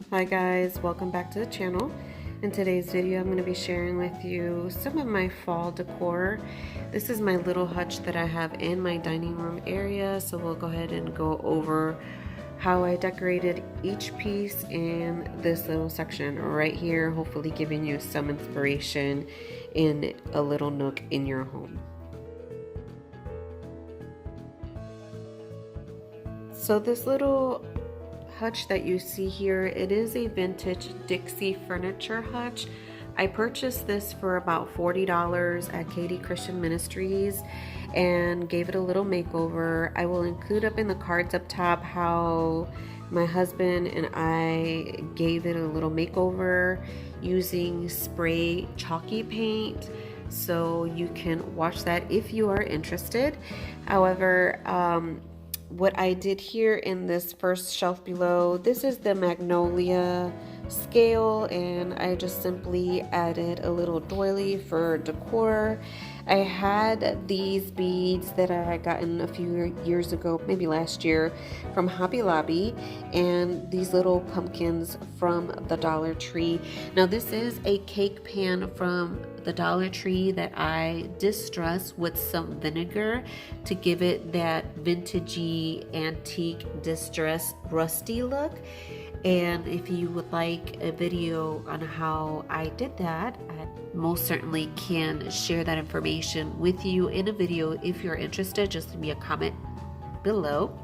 Hi guys, welcome back to the channel. In today's video I'm going to be sharing with you some of my fall decor. This is my little hutch that I have in my dining room area, so we'll go ahead and go over how I decorated each piece in this little section right here, hopefully giving you some inspiration in a little nook in your home. So this little hutch that you see here, it is a vintage Dixie furniture hutch. I purchased this for about $40 at Katie Christian Ministries and gave it a little makeover. I will include up in the cards up top how my husband and I gave it a little makeover using spray chalky paint, so you can watch that if you are interested. However, what I did here in this first shelf below, this is the magnolia scale, and I just simply added a little doily for decor. I had these beads that I had gotten a few years ago, maybe last year, from Hobby Lobby, and these little pumpkins from the Dollar Tree. Now this is a cake pan from the Dollar Tree that I distressed with some vinegar to give it that vintagey antique distressed rusty look. And if you would like a video on how I did that, I most certainly can share that information with you in a video. If you're interested, just leave me a comment below.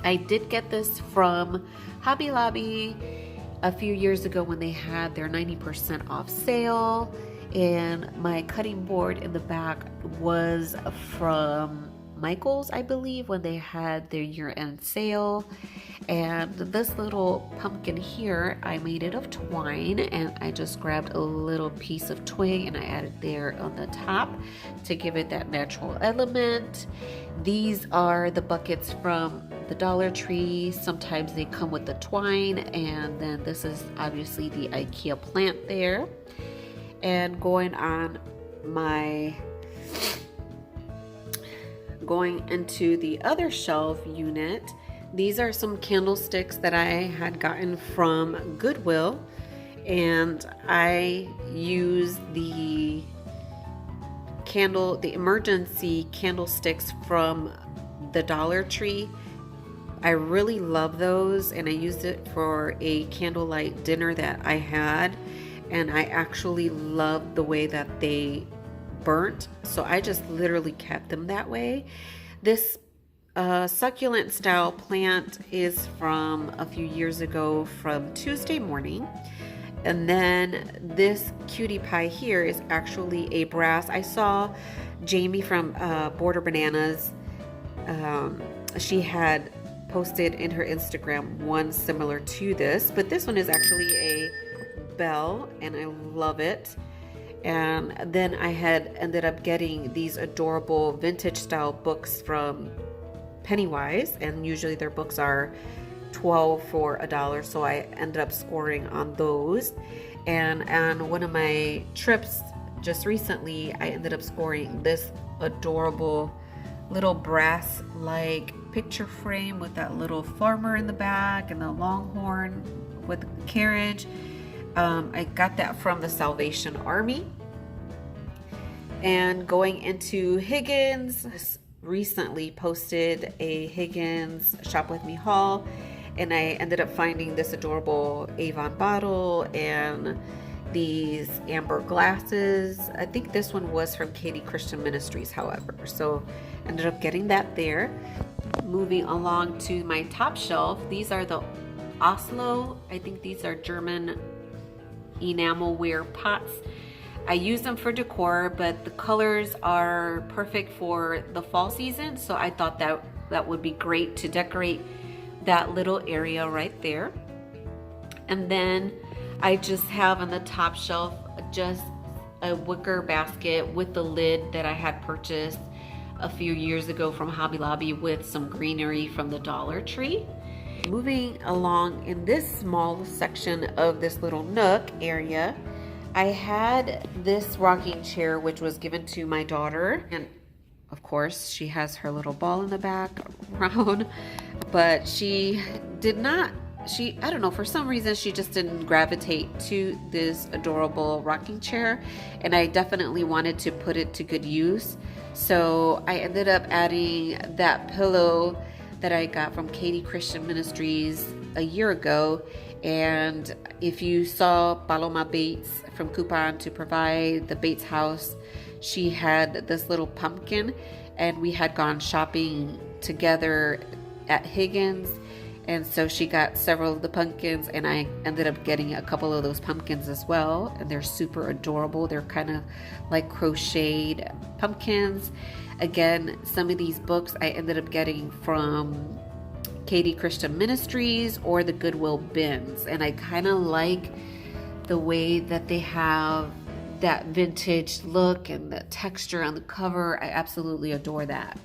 I did get this from Hobby Lobby a few years ago when they had their 90% off sale, and my cutting board in the back was from Michael's, I believe, when they had their year-end sale. And this little pumpkin here, I made it of twine, and I just grabbed a little piece of twig and I added there on the top to give it that natural element. These are the buckets from the Dollar Tree. Sometimes they come with the twine, and then this is obviously the IKEA plant there. And going into the other shelf unit, these are some candlesticks that I had gotten from Goodwill, and I used the emergency candlesticks from the Dollar Tree. I really love those, and I used it for a candlelight dinner that I had, and I actually loved the way that they burnt, so I just literally kept them that way. This succulent style plant is from a few years ago from Tuesday Morning, and then this cutie pie here is actually a brass. I saw Jamie from Border Bananas, she had posted in her Instagram one similar to this, but this one is actually a bell, and I love it. And then I had ended up getting these adorable vintage style books from Pennywise, and usually their books are $12 for $1, so I ended up scoring on those. And on one of my trips just recently, I ended up scoring this adorable little brass like picture frame with that little farmer in the back and the longhorn with the carriage. I got that from the Salvation Army. And going into Higgins, recently posted a Higgins Shop With Me haul, and I ended up finding this adorable Avon bottle and these amber glasses. I think this one was from Katie Christian Ministries, however, so ended up getting that there. Moving along to my top shelf, these are the Oslo, I think these are German enamelware pots. I use them for decor, but the colors are perfect for the fall season, so I thought that would be great to decorate that little area right there. And then I just have on the top shelf just a wicker basket with the lid that I had purchased a few years ago from Hobby Lobby with some greenery from the Dollar Tree. Moving along in this small section of this little nook area, I had this rocking chair which was given to my daughter, and of course she has her little ball in the background, but she did not I don't know, for some reason she just didn't gravitate to this adorable rocking chair, and I definitely wanted to put it to good use. So I ended up adding that pillow that I got from Katie Christian Ministries a year ago. And if you saw Paloma Bates from Coupon to Provide, the Bates house, she had this little pumpkin, and we had gone shopping together at Higgins, and so she got several of the pumpkins, and I ended up getting a couple of those pumpkins as well, and they're super adorable. They're kind of like crocheted pumpkins. Again, some of these books I ended up getting from Katie Christian Ministries or the Goodwill bins, and I kind of like the way that they have that vintage look and the texture on the cover. I absolutely adore that.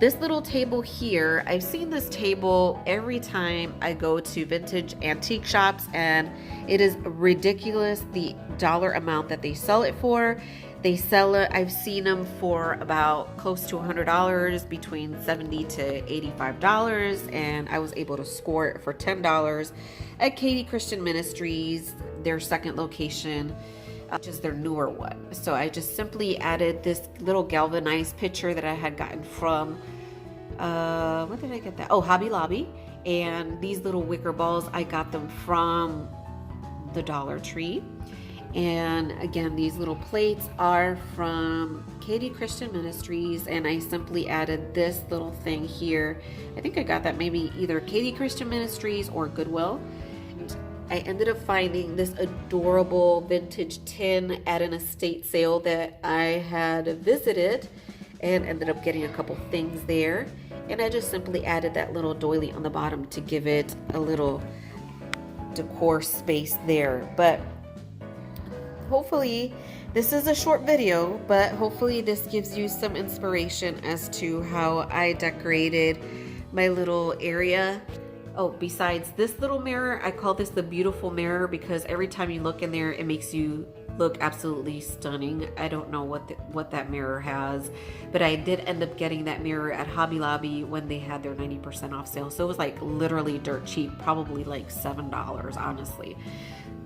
This little table here, I've seen this table every time I go to vintage antique shops, and it is ridiculous the dollar amount that they sell it for. They sell it, I've seen them for about close to $100, between $70 to $85, and I was able to score it for $10 at Katie Christian Ministries, their second location, which is their newer one. So I just simply added this little galvanized pitcher that I had gotten from, what did I get that? Oh, Hobby Lobby. And these little wicker balls, I got them from the Dollar Tree. And again, these little plates are from Katie Christian Ministries, and I simply added this little thing here. I think I got that maybe either Katie Christian Ministries or Goodwill. I ended up finding this adorable vintage tin at an estate sale that I had visited, and ended up getting a couple things there. And I just simply added that little doily on the bottom to give it a little decor space there. But hopefully this is a short video, but hopefully this gives you some inspiration as to how I decorated my little area. Oh, besides this little mirror, I call this the beautiful mirror because every time you look in there, it makes you look absolutely stunning. I don't know what that mirror has, but I did end up getting that mirror at Hobby Lobby when they had their 90% off sale. So it was like literally dirt cheap, probably like $7, honestly.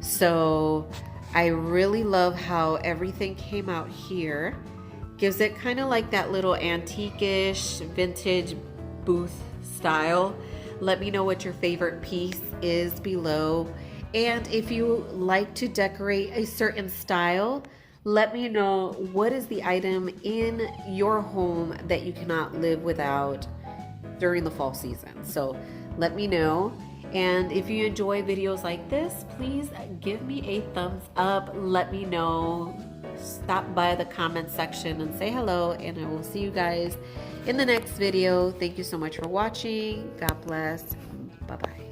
So I really love how everything came out here. Gives it kind of like that little antique-ish vintage booth style. Let me know what your favorite piece is below. And if you like to decorate a certain style, let me know what is the item in your home that you cannot live without during the fall season. So let me know. And if you enjoy videos like this, please give me a thumbs up. Let me know. Stop by the comment section and say hello, and I will see you guys in the next video. Thank you so much for watching. God bless. Bye-bye.